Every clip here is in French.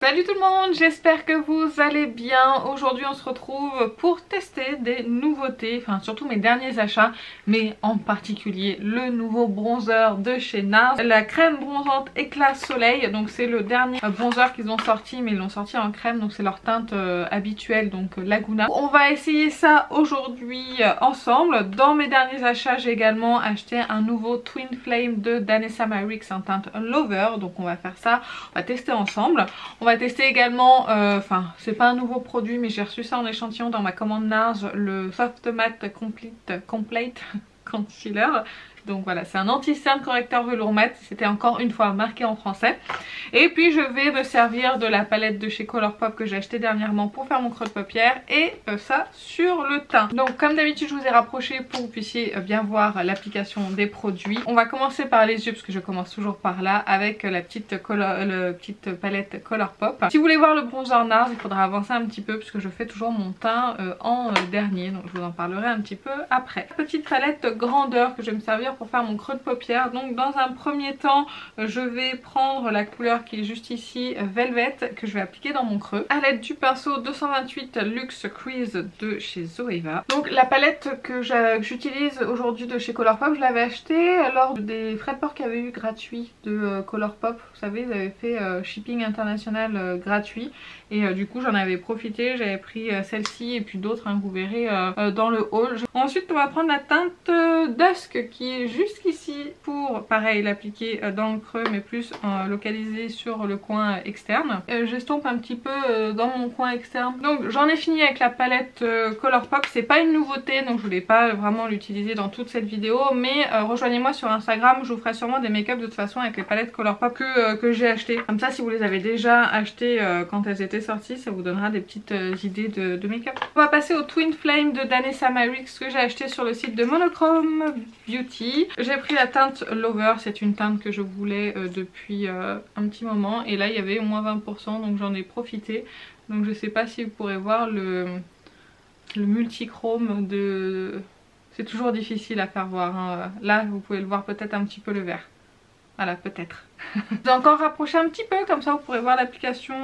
Salut tout le monde, j'espère que vous allez bien. Aujourd'hui on se retrouve pour tester des nouveautés, enfin surtout mes derniers achats, mais en particulier le nouveau bronzer de chez NARS, la crème bronzante éclat soleil. Donc c'est le dernier bronzer qu'ils ont sorti, mais ils l'ont sorti en crème, donc c'est leur teinte habituelle, donc Laguna. On va essayer ça aujourd'hui ensemble. Dans mes derniers achats j'ai également acheté un nouveau Twin Flame de Danessa Myricks en teinte Lover, donc on va faire ça, on va tester ensemble. On va tester également, enfin c'est pas un nouveau produit mais j'ai reçu ça en échantillon dans ma commande NARS, le Soft Matte Complete Concealer. Donc voilà, c'est un anti-cerne correcteur velours mat, c'était encore une fois marqué en français. Et puis je vais me servir de la palette de chez Colourpop que j'ai acheté dernièrement pour faire mon creux de paupière et ça sur le teint. Donc comme d'habitude je vous ai rapproché pour que vous puissiez bien voir l'application des produits. On va commencer par les yeux parce que je commence toujours par là avec la petite palette Colourpop. Si vous voulez voir le bronzer NARS, il faudra avancer un petit peu puisque je fais toujours mon teint en dernier, donc je vous en parlerai un petit peu après. Petite palette grandeur que je vais me servir pour faire mon creux de paupière. Donc dans un premier temps je vais prendre la couleur qui est juste ici, Velvet, que je vais appliquer dans mon creux à l'aide du pinceau 228 Luxe Crease de chez Zoeva. Donc la palette que j'utilise aujourd'hui de chez Colourpop, je l'avais achetée lors des frais de port qu'il y avait eu gratuits de Colourpop. Vous savez, ils avaient fait shipping international gratuit et du coup j'en avais profité, j'avais pris celle-ci et puis d'autres que vous verrez dans le haul. Ensuite on va prendre la teinte Dusk qui est jusqu'ici pour pareil l'appliquer dans le creux mais plus localisé sur le coin externe. J'estompe un petit peu dans mon coin externe. Donc j'en ai fini avec la palette Colourpop, c'est pas une nouveauté donc je voulais pas vraiment l'utiliser dans toute cette vidéo, mais rejoignez-moi sur Instagram, je vous ferai sûrement des make-up de toute façon avec les palettes Colourpop que j'ai achetées. Comme ça si vous les avez déjà achetées quand elles étaient sorties, ça vous donnera des petites idées de make-up. On va passer au Twin Flame de Danessa Myricks que j'ai acheté sur le site de Monochrome Beauty. J'ai pris la teinte Lover, c'est une teinte que je voulais depuis un petit moment et là il y avait au moins 20% donc j'en ai profité. Donc je sais pas si vous pourrez voir le multichrome de... C'est toujours difficile à faire voir hein. Là vous pouvez le voir peut-être un petit peu le vert. Voilà, peut-être. Je vais encore rapprocher un petit peu, comme ça vous pourrez voir l'application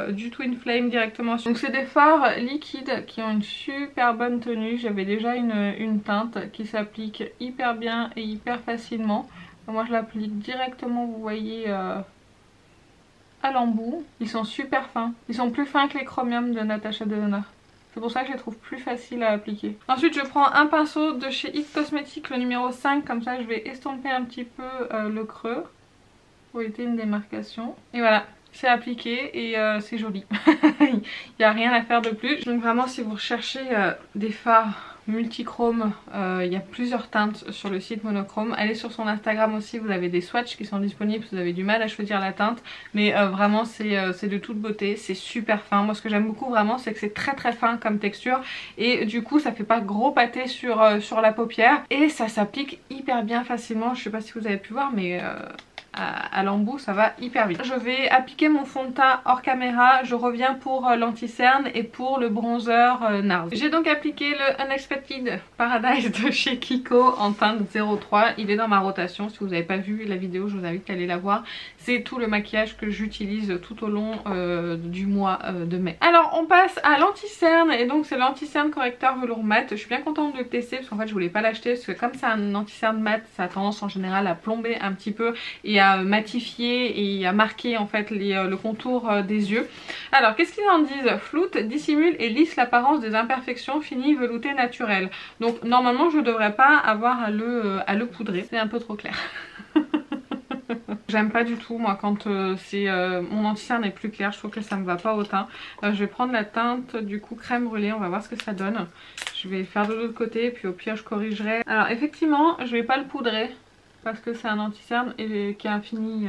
du Twin Flame directement. Donc c'est des fards liquides qui ont une super bonne tenue. J'avais déjà une teinte qui s'applique hyper bien et hyper facilement. Moi je l'applique directement, vous voyez, à l'embout. Ils sont super fins. Ils sont plus fins que les chromium de Natasha Denona. C'est pour ça que je les trouve plus faciles à appliquer. Ensuite je prends un pinceau de chez It Cosmetics, le numéro 5, comme ça je vais estomper un petit peu le creux pour éviter une démarcation. Et voilà, c'est appliqué et c'est joli. Il n'y a rien à faire de plus. Donc vraiment si vous recherchez des fards multichrome, il y a plusieurs teintes sur le site Monochrome. Allez sur son Instagram aussi, vous avez des swatchs qui sont disponibles si vous avez du mal à choisir la teinte. Mais vraiment c'est de toute beauté, c'est super fin. Moi ce que j'aime beaucoup vraiment c'est que c'est très fin comme texture. Et du coup ça fait pas gros pâté sur la paupière. Et ça s'applique hyper bien facilement. Je sais pas si vous avez pu voir mais... à l'embout ça va hyper vite. Je vais appliquer mon fond de teint hors caméra, je reviens pour l'anti-cerne et pour le bronzer NARS. J'ai donc appliqué le Unexpected Paradise de chez Kiko en teinte 03, il est dans ma rotation, si vous n'avez pas vu la vidéo je vous invite à aller la voir. C'est tout le maquillage que j'utilise tout au long du mois de mai. Alors on passe à l'anti-cerne et donc c'est l'anti-cerne correcteur velours mat. Je suis bien contente de le tester parce qu'en fait je voulais pas l'acheter parce que comme c'est un anti-cerne mat ça a tendance en général à plomber un petit peu et à matifier et à marquer en fait le contour des yeux. Alors qu'est-ce qu'ils en disent? Floute, dissimule et lisse l'apparence des imperfections finies, veloutées, naturelles. Donc normalement je ne devrais pas avoir à le poudrer, c'est un peu trop clair. J'aime pas du tout moi quand mon anti-cerne est plus clair, je trouve que ça me va pas au teint. Je vais prendre la teinte du coup crème brûlée, on va voir ce que ça donne. Je vais faire de l'autre côté puis au pire je corrigerai. Alors effectivement je vais pas le poudrer parce que c'est un anti-cerne et qui est un fini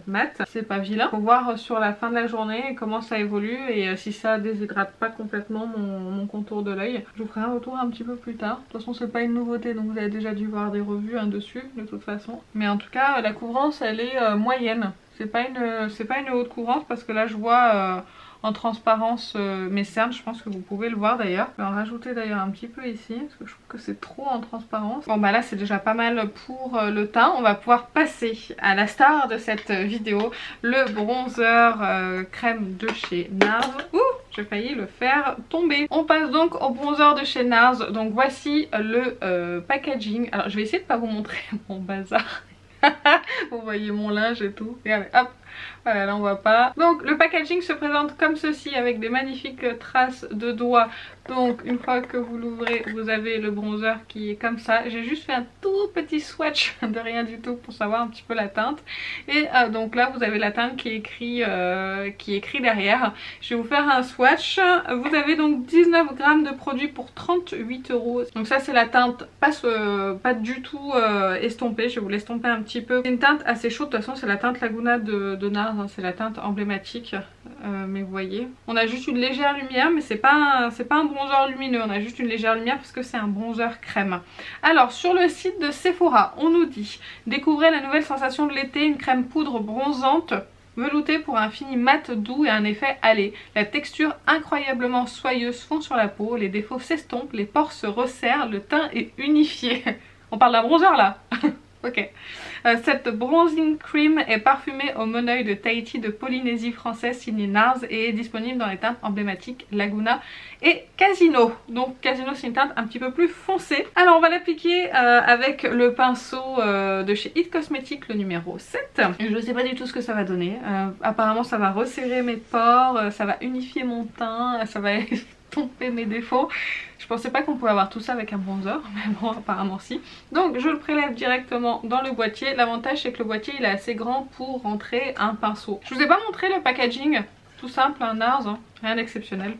mat, c'est pas vilain. Faut voir sur la fin de la journée comment ça évolue et si ça déshydrate pas complètement mon contour de l'œil. Je vous ferai un retour un petit peu plus tard. De toute façon c'est pas une nouveauté donc vous avez déjà dû voir des revues dessus de toute façon. Mais en tout cas la couvrance elle est moyenne. C'est pas une haute couvrance parce que là je vois en transparence mes cernes. Je pense que vous pouvez le voir d'ailleurs. Je vais en rajouter d'ailleurs un petit peu ici parce que je trouve que c'est trop en transparence. Bon bah là c'est déjà pas mal pour le teint. On va pouvoir passer à la star de cette vidéo, le bronzer crème de chez NARS. Ouh, j'ai failli le faire tomber. On passe donc au bronzer de chez NARS. Donc voici le packaging. Alors je vais essayer de pas vous montrer mon bazar. Vous voyez mon linge et tout. Regardez, hop. Voilà, là on voit pas. Donc le packaging se présente comme ceci avec des magnifiques traces de doigts. Donc une fois que vous l'ouvrez, vous avez le bronzer qui est comme ça. J'ai juste fait un tout petit swatch de rien du tout pour savoir un petit peu la teinte. Et donc là vous avez la teinte qui est écrit derrière. Je vais vous faire un swatch. Vous avez donc 19 grammes de produit pour 38 €. Donc ça c'est la teinte pas du tout estompée. Je vais vous l'estomper un petit peu. C'est une teinte assez chaude. De toute façon c'est la teinte Laguna de NARS, hein, c'est la teinte emblématique, mais vous voyez, on a juste une légère lumière, mais c'est pas un bronzer lumineux, on a juste une légère lumière parce que c'est un bronzer crème. Alors sur le site de Sephora, on nous dit: découvrez la nouvelle sensation de l'été, une crème poudre bronzante veloutée pour un fini mat doux et un effet hâlé. La texture incroyablement soyeuse fond sur la peau, les défauts s'estompent, les pores se resserrent, le teint est unifié. On parle d'un bronzer là. Ok. Cette bronzing cream est parfumée au Moneuil de Tahiti de Polynésie française signée NARS et est disponible dans les teintes emblématiques Laguna et Casino. Donc Casino c'est une teinte un petit peu plus foncée. Alors on va l'appliquer avec le pinceau de chez It Cosmetics, le numéro 7. Je ne sais pas du tout ce que ça va donner. Apparemment ça va resserrer mes pores, ça va unifier mon teint, ça va estomper mes défauts. Je pensais pas qu'on pouvait avoir tout ça avec un bronzer, mais bon apparemment si. Donc je le prélève directement dans le boîtier. L'avantage c'est que le boîtier il est assez grand pour rentrer un pinceau. Je vous ai pas montré le packaging, tout simple, un NARS, hein. Rien d'exceptionnel.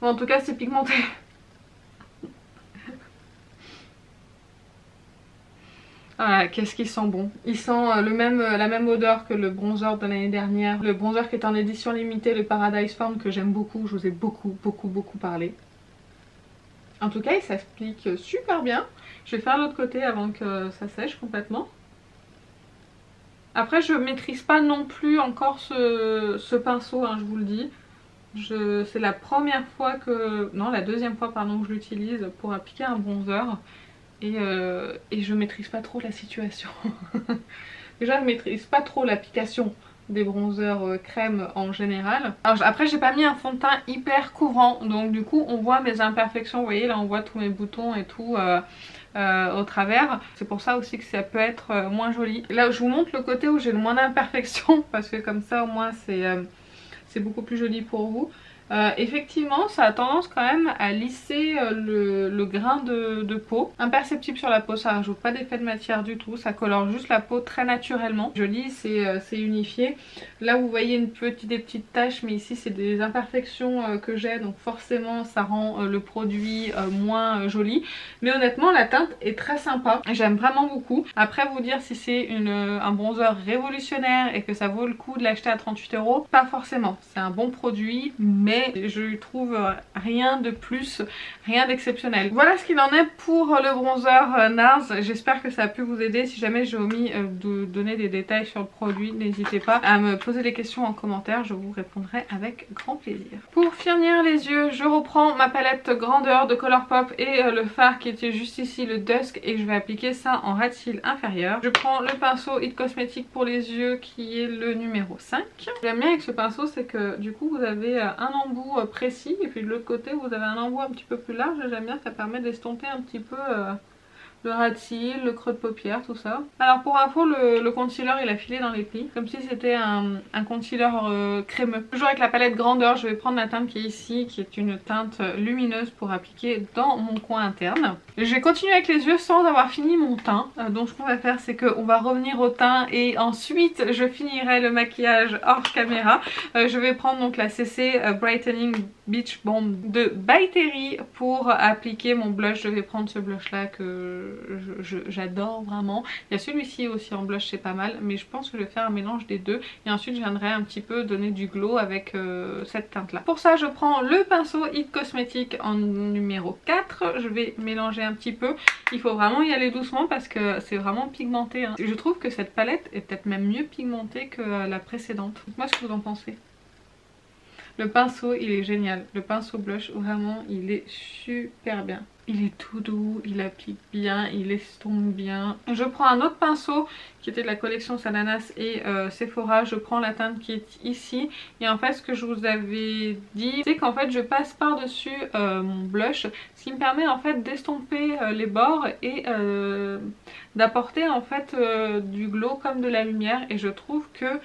Bon en tout cas c'est pigmenté. Voilà, qu'est-ce qu'il sent bon. Il sent la même odeur que le bronzer de l'année dernière. Le bronzer qui est en édition limitée, le Paradise Form, que j'aime beaucoup. Je vous ai beaucoup parlé. En tout cas il s'applique super bien. Je vais faire l'autre côté avant que ça sèche complètement. Après je maîtrise pas non plus encore ce pinceau, hein, je vous le dis. C'est la première fois que... non, la deuxième fois pardon que je l'utilise pour appliquer un bronzer. Et je maîtrise pas trop la situation. Déjà je maîtrise pas trop l'application des bronzers crème en général. Alors après j'ai pas mis un fond de teint hyper couvrant, donc du coup on voit mes imperfections, vous voyez là on voit tous mes boutons et tout au travers. C'est pour ça aussi que ça peut être moins joli. Là je vous montre le côté où j'ai le moins d'imperfections parce que comme ça au moins c'est beaucoup plus joli pour vous. Effectivement ça a tendance quand même à lisser le grain de peau. Imperceptible sur la peau, ça rajoute pas d'effet de matière du tout, ça colore juste la peau très naturellement. Joli, c'est unifié. Là vous voyez des petites taches, mais ici c'est des imperfections que j'ai, donc forcément ça rend le produit moins joli. Mais honnêtement la teinte est très sympa, j'aime vraiment beaucoup. Après vous dire si c'est un bronzer révolutionnaire et que ça vaut le coup de l'acheter à 38 €, pas forcément. C'est un bon produit mais je trouve rien de plus, rien d'exceptionnel. Voilà ce qu'il en est pour le bronzer NARS. J'espère que ça a pu vous aider. Si jamais j'ai omis de donner des détails sur le produit, n'hésitez pas à me poser des questions en commentaire, je vous répondrai avec grand plaisir. Pour finir les yeux, je reprends ma palette grandeur de Colourpop et le fard qui était juste ici, le Dusk, et je vais appliquer ça en ras de cils inférieur. Je prends le pinceau It Cosmetics pour les yeux qui est le numéro 5. Ce que j'aime bien avec ce pinceau c'est que du coup vous avez un embout précis et puis de l'autre côté vous avez un embout un petit peu plus large. J'aime bien, ça permet d'estomper un petit peu le ras de cils, le creux de paupière, tout ça. Alors pour info le concealer il a filé dans les plis comme si c'était un concealer crémeux. Toujours avec la palette grandeur, je vais prendre la teinte qui est ici, qui est une teinte lumineuse pour appliquer dans mon coin interne. Je vais continuer avec les yeux sans avoir fini mon teint. Donc ce qu'on va faire c'est qu'on va revenir au teint et ensuite je finirai le maquillage hors caméra. Je vais prendre donc la CC Brightening Beach Bomb de By Terry pour appliquer mon blush. Je vais prendre ce blush là que j'adore vraiment. Il y a celui-ci aussi en blush, c'est pas mal, mais je pense que je vais faire un mélange des deux et ensuite je viendrai un petit peu donner du glow avec cette teinte là. Pour ça je prends le pinceau It Cosmetics en numéro 4, je vais mélanger un petit peu. Il faut vraiment y aller doucement parce que c'est vraiment pigmenté, hein. Je trouve que cette palette est peut-être même mieux pigmentée que la précédente. Dites-moi ce que vous en pensez. Le pinceau il est génial, le pinceau blush vraiment il est super bien. Il est tout doux, il applique bien, il estompe bien. Je prends un autre pinceau qui était de la collection Sananas et Sephora. Je prends la teinte qui est ici. Et en fait ce que je vous avais dit, c'est qu'en fait je passe par dessus mon blush. Ce qui me permet en fait d'estomper les bords et d'apporter en fait du glow comme de la lumière. Et je trouve que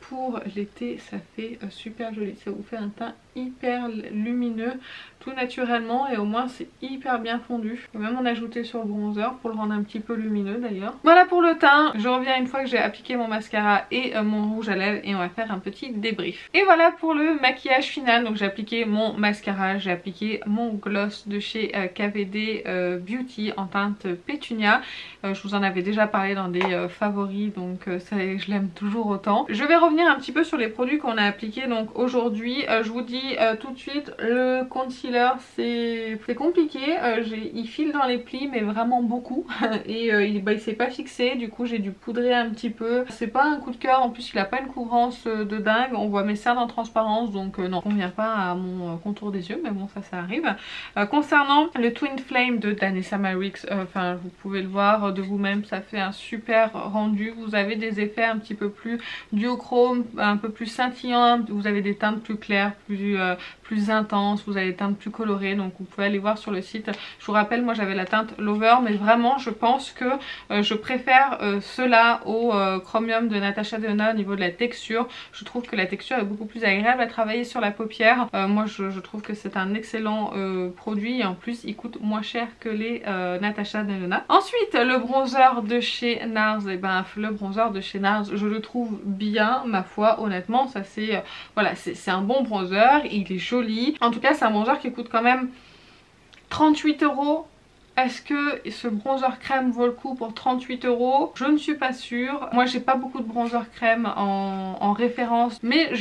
pour l'été ça fait super joli. Ça vous fait un teint hyper lumineux tout naturellement et au moins c'est hyper bien fondu. Je peux même en ajouter sur le bronzer pour le rendre un petit peu lumineux d'ailleurs. Voilà pour le teint. Je reviens une fois que j'ai appliqué mon mascara et mon rouge à lèvres et on va faire un petit débrief. Et voilà pour le maquillage final. Donc j'ai appliqué mon mascara, j'ai appliqué mon gloss de chez KVD Beauty en teinte Pétunia. Je vous en avais déjà parlé dans des favoris donc ça, je l'aime toujours autant. Je vais revenir un petit peu sur les produits qu'on a appliqués donc aujourd'hui. Je vous dis tout de suite, le concealer c'est compliqué, il file dans les plis mais vraiment beaucoup et il s'est pas fixé, du coup j'ai dû poudrer un petit peu. C'est pas un coup de cœur, en plus il a pas une couvrance de dingue, on voit mes cernes en transparence donc non, ça convient pas à mon contour des yeux mais bon ça arrive. Concernant le Twin Flame de Danessa Myricks, enfin vous pouvez le voir de vous-même, ça fait un super rendu. Vous avez des effets un petit peu plus duochrome, un peu plus scintillants, vous avez des teintes plus claires, plus intenses, vous avez des teintes plus colorées, donc vous pouvez aller voir sur le site. Je vous rappelle, moi j'avais la teinte Lover, mais vraiment je pense que je préfère cela au Chromium de Natasha Denona au niveau de la texture. Je trouve que la texture est beaucoup plus agréable à travailler sur la paupière. Moi je trouve que c'est un excellent produit et en plus il coûte moins cher que les Natasha Denona. Ensuite le bronzer de chez NARS, et ben le bronzer de chez NARS je le trouve bien, ma foi, honnêtement ça c'est voilà, c'est un bon bronzer, il est joli. En tout cas c'est un bronzer qui coûte quand même 38 €. Est-ce que ce bronzer crème vaut le coup pour 38 €? Je ne suis pas sûre. Moi j'ai pas beaucoup de bronzer crème en référence, mais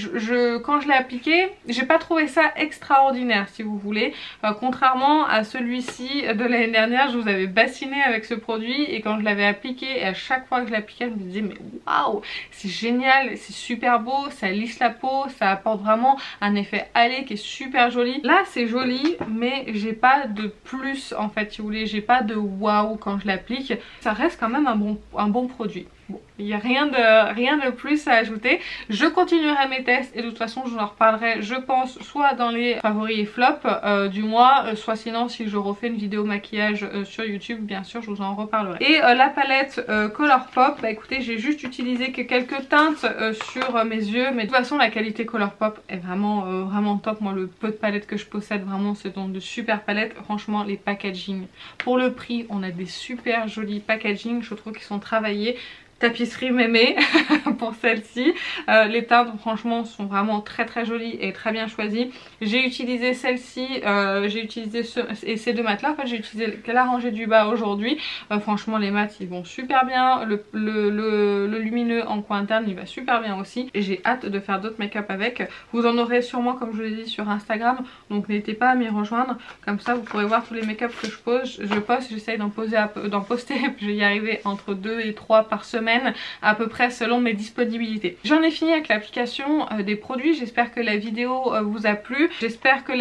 quand je l'ai appliqué, j'ai pas trouvé ça extraordinaire si vous voulez. Contrairement à celui-ci de l'année dernière, je vous avais bassiné avec ce produit et quand je l'avais appliqué, et à chaque fois que je l'appliquais, je me disais mais waouh, c'est génial, c'est super beau, ça lisse la peau, ça apporte vraiment un effet hâlé qui est super joli. Là c'est joli, mais j'ai pas de plus en fait si vous voulez. J'ai pas de waouh quand je l'applique, ça reste quand même un bon produit. Bon, il n'y a rien de plus à ajouter. Je continuerai mes tests et de toute façon je vous en reparlerai je pense soit dans les favoris et flops du mois, soit sinon si je refais une vidéo maquillage sur YouTube bien sûr je vous en reparlerai. Et la palette Colourpop, bah écoutez j'ai juste utilisé que quelques teintes sur mes yeux mais de toute façon la qualité Colourpop est vraiment top. Moi le peu de palettes que je possède vraiment c'est donc de super palettes. Franchement les packaging pour le prix, on a des super jolis packaging, je trouve qu'ils sont travaillés. Tapisserie mémé pour celle-ci. Les teintes franchement sont vraiment très jolies et très bien choisies. J'ai utilisé celle-ci, j'ai utilisé et ces deux mates là. En fait j'ai utilisé la rangée du bas aujourd'hui. Franchement les mates ils vont super bien. Le lumineux en coin interne il va super bien aussi. Et j'ai hâte de faire d'autres make-up avec. Vous en aurez sûrement comme je vous l'ai dit sur Instagram. Donc n'hésitez pas à m'y rejoindre. Comme ça vous pourrez voir tous les make-up que je poste. J'essaye d'en poster. Je vais y arriver entre 2 et 3 par semaine à peu près selon mes disponibilités. J'en ai fini avec l'application des produits. J'espère que la vidéo vous a plu. J'espère que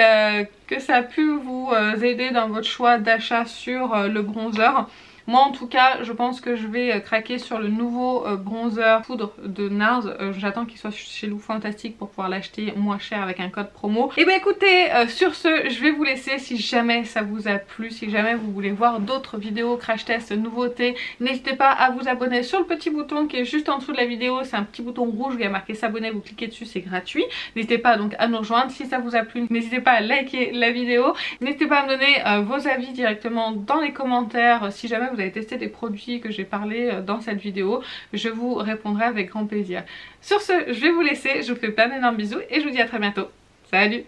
ça a pu vous aider dans votre choix d'achat sur le bronzer. Moi en tout cas je pense que je vais craquer sur le nouveau bronzer poudre de NARS. J'attends qu'il soit chez Look Fantastic pour pouvoir l'acheter moins cher avec un code promo. Et bah écoutez sur ce je vais vous laisser. Si jamais ça vous a plu, si jamais vous voulez voir d'autres vidéos crash test nouveautés, n'hésitez pas à vous abonner sur le petit bouton qui est juste en dessous de la vidéo. C'est un petit bouton rouge qui a marqué s'abonner, vous cliquez dessus, c'est gratuit. N'hésitez pas donc à nous rejoindre. Si ça vous a plu, n'hésitez pas à liker la vidéo. N'hésitez pas à me donner vos avis directement dans les commentaires. Si jamais vous avez testé des produits que j'ai parlé dans cette vidéo, je vous répondrai avec grand plaisir. Sur ce, je vais vous laisser, je vous fais plein d'énormes bisous et je vous dis à très bientôt. Salut!